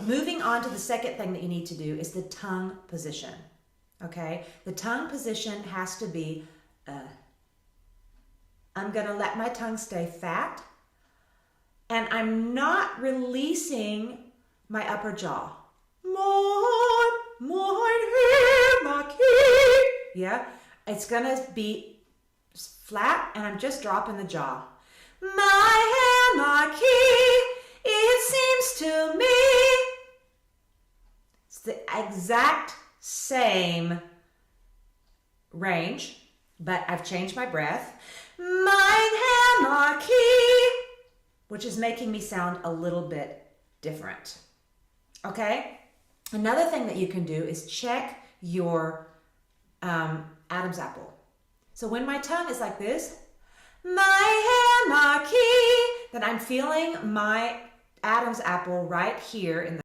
moving on to the second thing that you need to do is the tongue position. Okay, the tongue position has to be, I'm gonna let my tongue stay fat, and I'm not releasing my upper jaw. Yeah, it's gonna be flat, and I'm just dropping the jaw. My key, it seems to me. It's the exact same range, but I've changed my breath. My key, which is making me sound a little bit different. Okay? Another thing that you can do is check your Adam's apple. So when my tongue is like this, my key, then I'm feeling my Adam's apple right here in the